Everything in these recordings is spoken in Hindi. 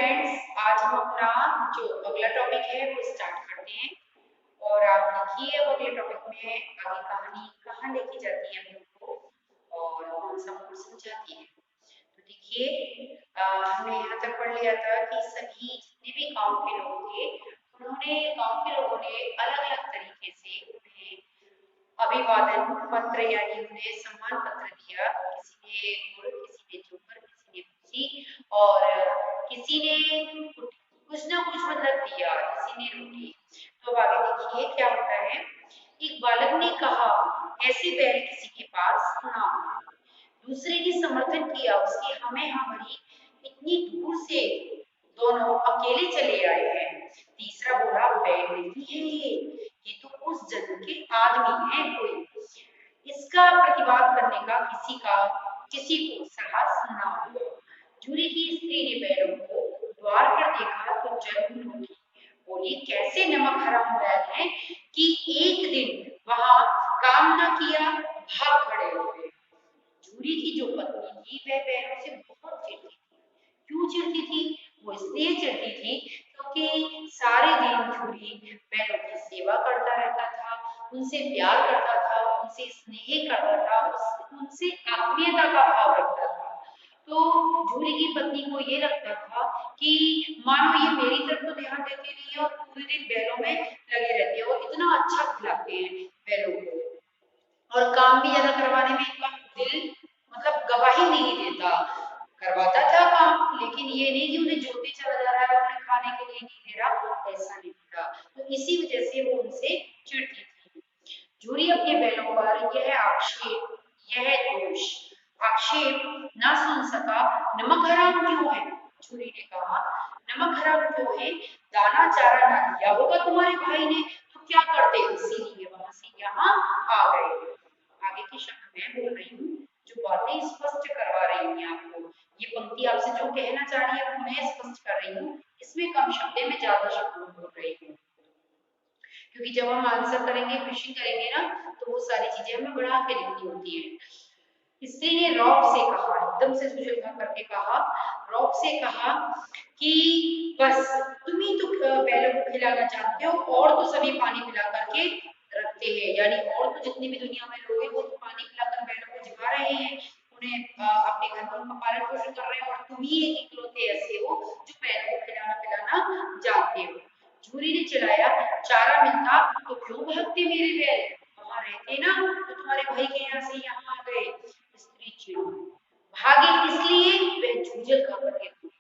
फ्रेंड्स, आज हम अपना जो अगला टॉपिक है वो स्टार्ट करते हैं। और आप देखिए अब अगले टॉपिक में आगे कहानी कहाँ लेके जाती है हम लोग को और कौन सा मोड़ समझाती है। तो देखिए हमने यहाँ तक पढ़ लिया था कि सभी जितने भी गांव के लोग थे उन्होंने गांव के लोगों ने अलग-अलग तरीके से उन्हें अभिवादन पत्र यानी उन्हें सम्मान पत्र दिया। किसी ने गुड़, किसी ने चोकर, किसी ने भूसी और किसी ने कुछ ना कुछ मतलब दिया, किसी ने रोटी। तो अब आगे देखिए क्या होता है। एक बालक ने कहा, ऐसे बैल किसी के पास ना हो। दूसरे ने समर्थन किया उसकी, हमें हमारी इतनी दूर से दोनों अकेले चले आए हैं। तीसरा बोला, बैल नहीं है ये तो उस जन्म के आदमी है कोई। इसका प्रतिवाद करने का किसी को साहस ना हो। जूरी की स्त्री ने बैलों को द्वार पर देखा तो जन्म होगी। बोली, कैसे नमक हराम बैल है कि एक दिन वहां काम न किया, भाग खड़े हुए। जूरी की जो पत्नी थी वह बैलों से बहुत चिढ़ती थी। क्यों चिढ़ती थी? वो इसलिए चिढ़ती थी क्योंकि सारे दिन जूरी बैलों की सेवा करता रहता था, उनसे प्यार करता था, उनसे स्नेह करता था, उनसे आत्मीयता का भाव रखता था। तो जूरी की पत्नी को ये लगता था कि मानो ये मेरी तरफ तो ध्यान देते नहीं है और पूरे दिन बैलों में लगे रहते हैं और इतना अच्छा खिलाते हैं बैलों को और काम भी ज्यादा करवाने में इनका दिल मतलब गवाही नहीं देता। करवाता था काम, लेकिन ये नहीं कि उन्हें जोते चला जा रहा है, उन्हें खाने के लिए नहीं दे रहा, ऐसा नहीं था। तो इसी वजह से वो उनसे चिढ़ती थी। जूरी अपने बैलों पर यह दोष आक्षेप ना सुन सका। नमक हराम क्यों है? जूरी ने कहा, नमक हराम क्यों है? दाना चारा ना दिया होगा तुम्हारे भाई ने तो क्या करते? इसीलिए वहां से यहाँ आ गए। आगे की शब्द मैं बोल रही हूँ, जो बातें स्पष्ट करवा रही हूँ आपको। ये पंक्ति आपसे जो कहना चाह रही है वो मैं स्पष्ट कर रही हूँ। इसमें कम शब्द में ज्यादा शब्द बोल रही हूँ, क्योंकि जब हम आंसर करेंगे, क्वेश्चन करेंगे ना, तो वो सारी चीजें हमें बढ़ा के लिखनी होती है। स्त्री ने रौब से कहा, एकदम से सुजलता करके कहा, रौब से कहा कि बस तुम ही तो बैलों को खिलाना चाहते हो और तो सभी पानी पिला करके रखते हैं, यानी और तो जितनी भी दुनिया में लोग हैं वो तो पानी पिलाकर बैलों को जगा रहे हैं, उन्हें अपने घर में उनका पालन पोषण कर रहे हैं और तुम ही एक इकलौते ऐसे हो जो बैलों को खिलाना पिलाना जानते हो। जूरी ने चिल्लाया, चारा मिलता तो क्यों भागते मेरे बैल? वहां रहते ना तो तुम्हारे भाई के यहाँ से यहाँ आ गए। स्त्री चिढ़ी, भागे इसलिए वह जूझल खा करके बोली,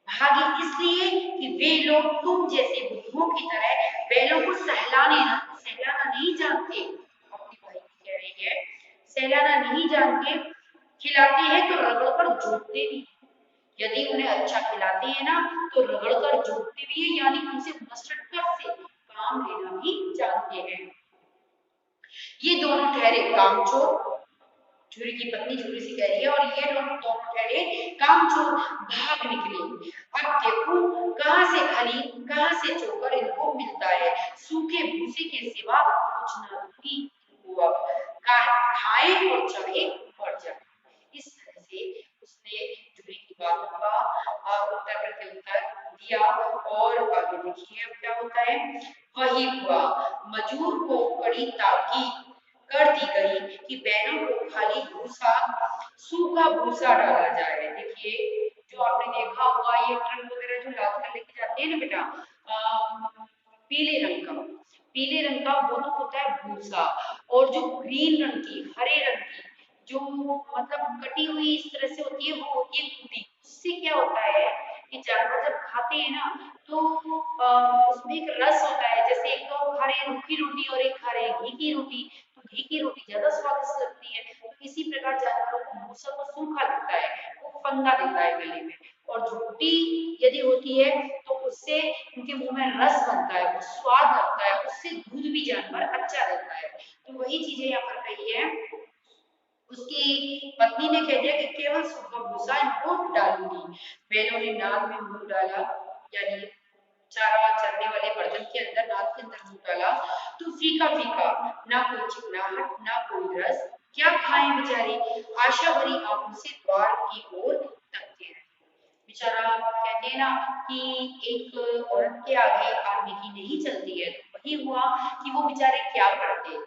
भागे इसलिए कि वे लोग तुम जैसे बुद्धुओं की तरह बैलों को सहलाना नहीं जानते। अपनी भाई की कह रही है, सहलाना नहीं जानते, खिलाते हैं तो रगड़ कर जोतते भी। यदि उन्हें अच्छा खिलाते हैं ना तो रगड़ कर जोतते भी है, यानी उनसे मशक्कत से काम लेना भी जानते हैं। ये दोनों ठहरे कामचोर, जूरी की पत्नी जूरी से कह रही है, और ये दोनों ठहरे कामचोर, भाग निकले। अब देखो कहां से खली कहां से चोकर इनको मिलता है, सूखे भूसे के सिवा कुछ ना दूंगी इनको अब, खाए और चढ़े बढ़ जाए। इस तरह से उसने जूरी की बातों का उत्तर प्रत्युत्तर दिया। और आगे देखिए अब क्या होता है। वही हुआ, मजूर को कड़ी ताकीद कर दी गई कि बैलों को खाली भूसा, सूखा भूसा डाला जाए। देखिए जो आपने देखा होगा ये ट्रक वगैरह जो लाद कर लेके जाते हैं ना बेटा, पीले रंग का, पीले रंग का वो तो होता है भूसा, और जो ग्रीन रंग की, हरे रंग की जो मतलब कटी हुई इस तरह से होती है वो होती है खूंटी। उससे क्या होता है कि जानवर जब खाते हैं ना तो उसमें एक रस होता है, जैसे एक तो खा रहे रूखी रोटी और एक खा रहे घी की रोटी, तो घी की रोटी ज्यादा स्वादिष्ट लगती है। तो इसी प्रकार जानवरों को भूसा को सूखा लगता है, वो फंदा देता है गले में, और जो रोटी यदि होती है तो उससे उनके मुंह में रस बनता है, वो स्वाद लगता है, उससे दूध भी जानवर अच्छा रहता है। तो वही चीजें यहाँ पर कही है। उसकी पत्नी ने कह दिया कि केवल सूखा भूसा इनको डालूंगी। बैलों ने नाद में मुंह डाला, यानी चारा चरने वाले बर्तन के अंदर, नाद के अंदर मुंह डाला तो फीका फीका, ना कोई चिकनाहट ना कोई रस, क्या खाएं बेचारे। आशा भरी आंखों से द्वार की ओर तकते रहे। बेचारा कहते हैं ना कि एक औरत के आगे आदमी की नहीं चलती है, तो वही हुआ कि वो बेचारे क्या करते,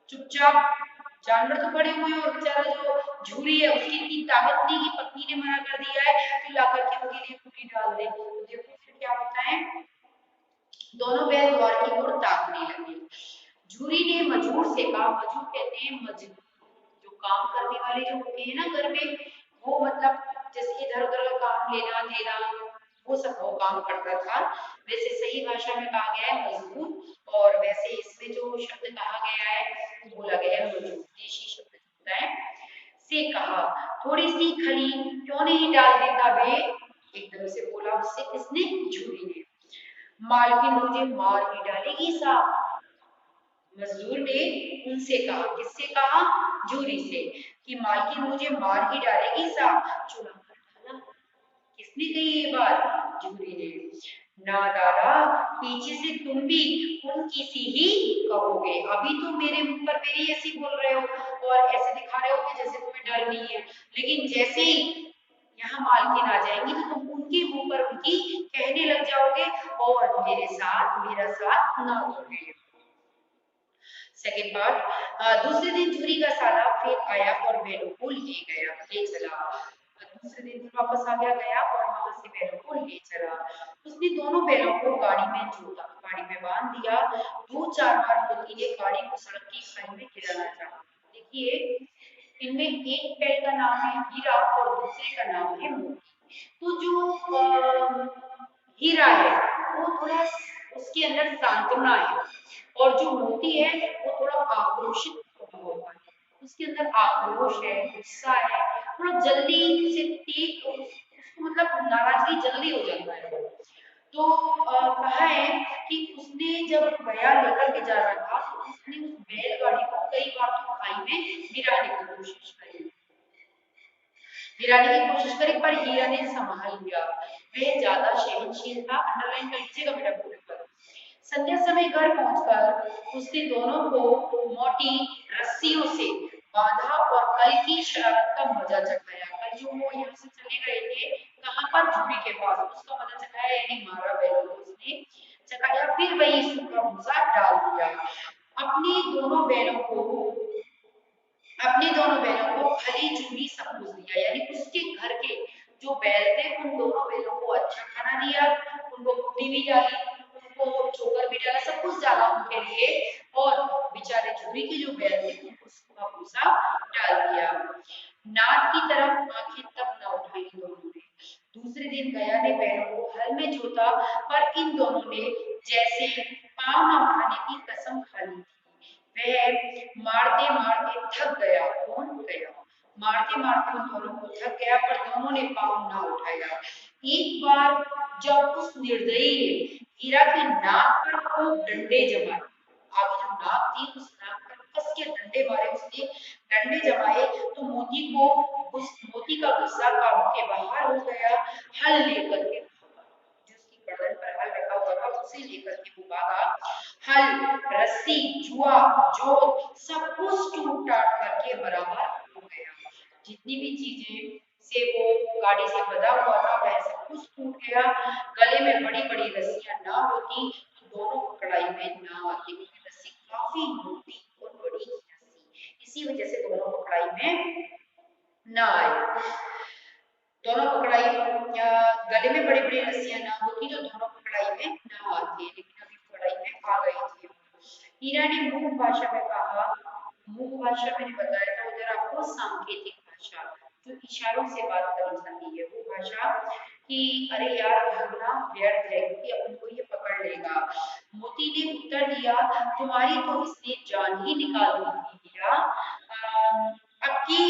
चुपचाप जानवर तो खड़े हुए हैं और बेचारा जो झूरी है उसकी इतनी ताकत नहीं कि पत्नी ने मना कर दिया है तो ला करके उनके लिए पूरी डाल दे। तो देखो फिर क्या होता है, दोनों बैल द्वार की ओर ताकने लगे। झूरी ने मजूर से कहा, मजूर कहते हैं मजदूर, जो काम करने वाले जो होते हैं ना घर में, वो मतलब जैसे इधर उधर का काम लेना देना, वो सब वो काम करता था। वैसे सही भाषा में कहा गया है मजदूर, और वैसे इसमें जो शब्द कहा गया है वो बोला गया है मजूर, देशी शब्द होता है। से कहा, थोड़ी सी खली क्यों नहीं डाल देता बे, एकदम से बोला उससे किसने, झूरी ने। मालकिन मुझे मार ही डालेगी साहब, मजदूर ने उनसे कहा, किससे कहा, जूरी से, कि मालकिन मुझे मार ही डालेगी साहब, चुरा कर डाला। किसने कही ये बात, जूरी ने। ना दादा, पीछे से तुम भी उनकी सी ही कहोगे, अभी तो मेरे मुंह पर मेरी ऐसी बोल रहे हो और ऐसे दिखा रहे हो कि जैसे तुम्हें डर नहीं है, लेकिन जैसे ही यहाँ मालकिन आ जाएंगी तो तुम उनके मुंह पर उनकी कहने लग जाओगे और मेरे साथ मेरा साथ ना दोगे। सेकेंड पार्ट, दूसरे दिन झुरी का साला फिर आया और बैलों को ले गया, ले चला। दूसरे दिन फिर वापस आ गया, गया और वहां से बैलों को ले चला। उसने दोनों बैलों को गाड़ी में जोता, गाड़ी में बांध दिया। दो चार बार मोती ने गाड़ी को सड़क की खाई में गिराना चाहा। देखिए, इनमें एक बैल का नाम है हीरा और दूसरे का नाम है मोती। तो जो हीरा है वो थोड़ा, उसके अंदर सांत्वना है, और जो मोती है वो थोड़ा आक्रोशित होता है, उसके अंदर आक्रोश है, गुस्सा है, थोड़ा जल्दी से तेज, उसको मतलब नाराजगी जल्दी हो जाता है। तो कहा है कि उसने जब गया लेकर के जा रहा था तो उसने उस बैलगाड़ी को कई बार तो खाई में गिराने की कोशिश करी, गिराने की कोशिश करी, पर हीरा ने संभाल लिया। वह ज्यादा सहनशील था, अंडरलाइन कर लीजिएगा बेटा पूरे पर। संध्या समय घर पहुंचकर उसने दोनों को मोटी रस्सियों से बांधा और कल की शरारत का मजा चखाया। कल जो वो यहाँ से चले गए थे, कहाँ पर, झूरी के पास, उसका मजा चखाया, यानी मारा बैलों को उसने चखाया, फिर वही सूखा भूसा डाल दिया। अपने दोनों बैलों को अपने दोनों बैलों को खली चूनी सब कुछ दिया, यानी उसके घर के जो बैल थे उन दोनों बैलों को अच्छा खाना दिया, उनको कुटी भी डाली, उनको चोकर भी डाला, सब कुछ डाला उनके लिए, और बेचारे चूरी के जो बैल थे उनको सूखा भूसा डाल दिया। नाद की तरफ आंखें तक न उठाई दोनों ने। दूसरे दिन गया ने बैलों को हल में जोता, पर इन दोनों ने जैसे पांव न उठाने की कसम खा ली थी। वह मारते मारते थक गया, कौन गया, मारते मारते उन दोनों को थक गया, पर दोनों ने पांव ना उठाया। एक बार जब उस निर्दयी ने हीरा की नाक पर खूब डंडे जमाए, आगे जो नाक थी उस नाक पर कस के डंडे मारे उसने, डंडे जमाए, तो मोती को उस मोती का गुस्सा काबू के बाहर हो गया। हल लेकर के, जिसकी गर्दन पर हल रखा हुआ था उसे लेकर के वो भागा। हल, रस्सी, जुआ, जोत, सब कुछ टूट टाट करके बराबर हो गया। जितनी भी चीजें से वो गाड़ी से बंधा हुआ था वह सब कुछ टूट गया। गले में बड़ी बड़ी रस्सियां ना होती तो दोनों कड़ाई में ना आती, क्योंकि रस्सी काफी मोटी और बड़ी थी रस्सी, इसी वजह से दोनों कड़ाई में ना आए। दोनों पकड़ाई, गले में बड़ी बड़ी रस्सियां ना होती तो दोनों पकड़ाई में ना आती, लेकिन अभी पकड़ाई में आ गई थी। हीरा ने मूक भाषा में कहा, मूक भाषा मैंने बताया था उधर आपको सांकेतिक भाषा, जो इशारों से बात करी जाती है वो भाषा, कि अरे यार भागना व्यर्थ है क्योंकि अपन को ये पकड़ लेगा। मोती ने उत्तर दिया, तुम्हारी तो इसने जान ही निकाल दी थी हीरा, अब की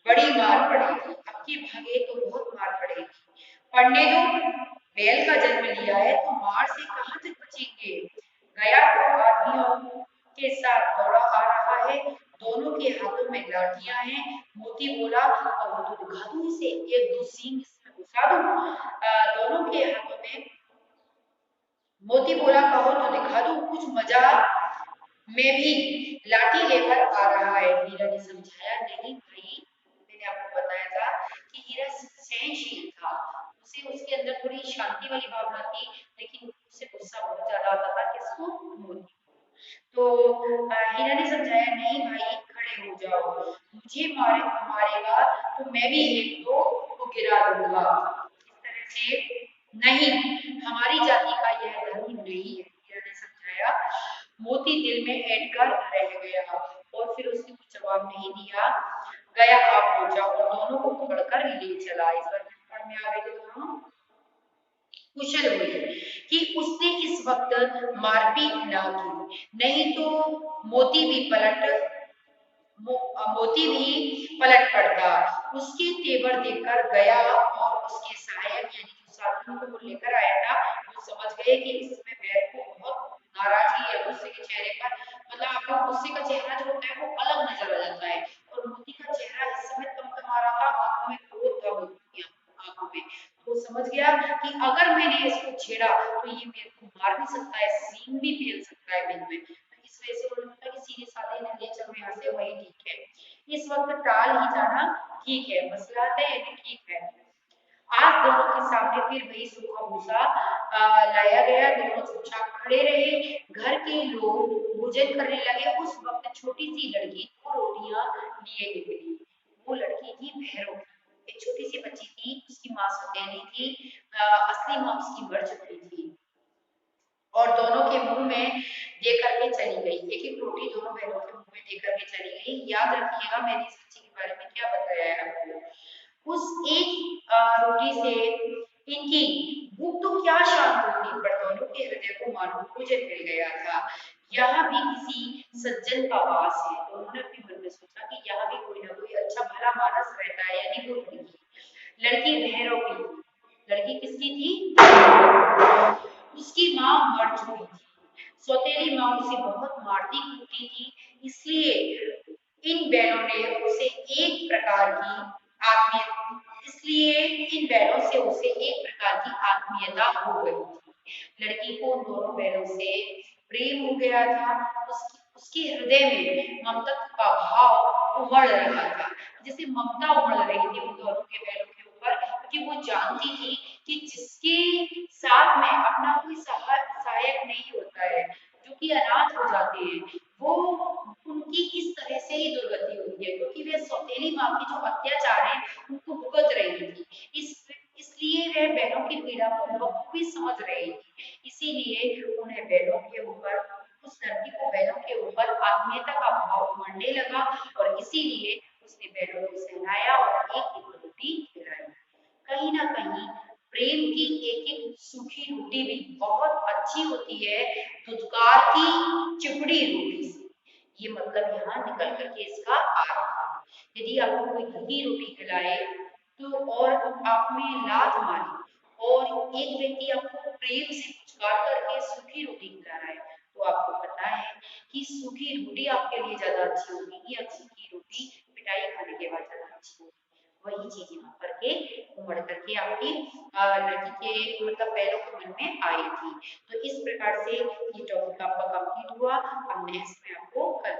बड़ी मार पड़ेगी, अब की भागे तो बहुत मार पड़ेगी, पढ़ने दो, बैल का जन्म लिया है तो मार से कहाँ तक बचेंगे। गया तो आदमियों के साथ दौड़ा आ रहा है, दोनों के हाथों में लाठियां हैं। मोती बोला, कहो तो दिखा दूं इसे, एक दो सींग इसमें घुसा दूं। दोनों के हाथों में, मोती बोला, कहो तो दिखा दूं कुछ मजा, मैं भी लाठी लेकर आ रहा है। हीरा ने समझाया, नहीं भाई, मैंने आपको बताया था कि हीरा सहनशील था, उसे उससे उसके अंदर थोड़ी शांति वाली भावना थी, लेकिन उसे गुस्सा बहुत ज्यादा आता था किसको, मोती। तो हीरा ने समझाया, नहीं भाई खड़े हो जाओ, मुझे मारेगा तो मैं भी एक दो को गिरा दूंगा। इस तरह से नहीं, हमारी जाति का यह धर्म नहीं है, हीरा ने समझाया। मोती दिल में ऐंठ कर रह गया और फिर उसने कुछ जवाब नहीं दिया। गया आप पहुंचा और दोनों को पकड़कर ले चला। इस बार में आ गए थे दोनों कुशल हुए कि उसने इस वक्त मारपीट ना की, नहीं तो मोती भी पलट मोती भी पलट पड़ता। उसके तेवर देखकर गया और उसके सहायक यानी जो साथियों को वो लेकर आया था, वो समझ गए कि इसमें बैर को बहुत नाराजगी है गुस्से के चेहरे पर। मतलब आपको गुस्से का चेहरा जो होता है वो अलग नजर आ जाता है, और मोती का चेहरा इस समय तमतमा रहा था, आंखों में क्रोध था मोती की आंखों में। तो वो समझ गया कि अगर मैंने इसको छेड़ा तो ये मेरे को मार भी सकता है, सींग भी फेल सकता है बिल में। तो इस वजह से उन्होंने कहा कि सीधे साधे इन्हें ले चलो यहाँ से, वही ठीक है। इस वक्त टाल ही जाना ठीक है, मसला है यानी ठीक है। आज दोनों के सामने फिर वही सूखा भूसा लाया गया। दोनों चुपचाप खड़े रहे। घर के लोग भोजन करने लगे। उस वक्त छोटी सी लड़की दो रोटियां लिए निकली। वो लड़की थी भैरव, एक छोटी सी बच्ची थी, उसकी माँ सौतेली थी, असली माँ उसकी मर चुकी थी, और दोनों के मुंह में दे करके चली गई। एक एक रोटी दोनों बहनों के मुंह में दे करके चली गई। याद रखिएगा मैंने इस बच्ची के बारे में क्या बताया है आपको। उस एक रोटी से इनकी भूख तो क्या शांत होती, पर दोनों के हृदय को मानो भोजन मिल गया था। यहाँ भी किसी सज्जन का वास है। तो उन्होंने अपने मन में सोचा कि यहाँ भी कोई ना कोई अच्छा भला मानस रहता है, यानी वो लड़की भैरव की थी। लड़की किसकी थी? उसकी माँ मर चुकी थी। सौतेली माँ उसे बहुत मारती कूटती थी, इसलिए इन बैलों ने उसे एक प्रकार की आत्मीय इसलिए इन बैलों से उसे एक प्रकार की आत्मीयता हो गई थी। लड़की को उन दोनों बैलों से प्रेम हो गया था। उसके हृदय में ममता का भाव उमड़ रहा था, जैसे ममता उमड़ रही थी उन दोनों के बैलों के ऊपर, क्योंकि वो जानती थी कि जिसके साथ में अपना कोई सहायक नहीं होता है, जो कि अनाथ हो जाते हैं, वो उनकी इस तरह से ही दुर्गति होती है, क्योंकि वे सौतेली माँ की जो अत्याचार है उनको भुगत रही थी। इसलिए वह बहनों की पीड़ा को बखूबी समझ रही थी। इसीलिए उन्हें बहनों के ऊपर उस लड़की को बहनों के ऊपर आत्मीयता का भाव उमड़ने लगा, और इसीलिए उसने बहनों को सहलाया और एक एक रोटी खिलाई। कहीं ना कहीं प्रेम की एक एक सूखी रोटी भी बहुत अच्छी होती है धुतकार की चिपड़ी रोटी से। ये मतलब यहाँ निकल करके इसका आ रहा है। यदि आपको कोई गीली रोटी खिलाए तो और आप में लात मारे और एक व्यक्ति आपको प्रेम से पुचकार करके सूखी रोटी खिला रहा है, तो आपको पता है कि सूखी रोटी आपके लिए ज्यादा अच्छी होगी या सूखी रोटी पिटाई खाने के बाद ज्यादा अच्छी होगी। वही चीज यहाँ करके उमड़ करके आपकी लड़की के मतलब बैलों के मन में आई थी। तो इस प्रकार से ये टॉपिक आपका कंप्लीट हुआ। अब नेक्स्ट में आपको कल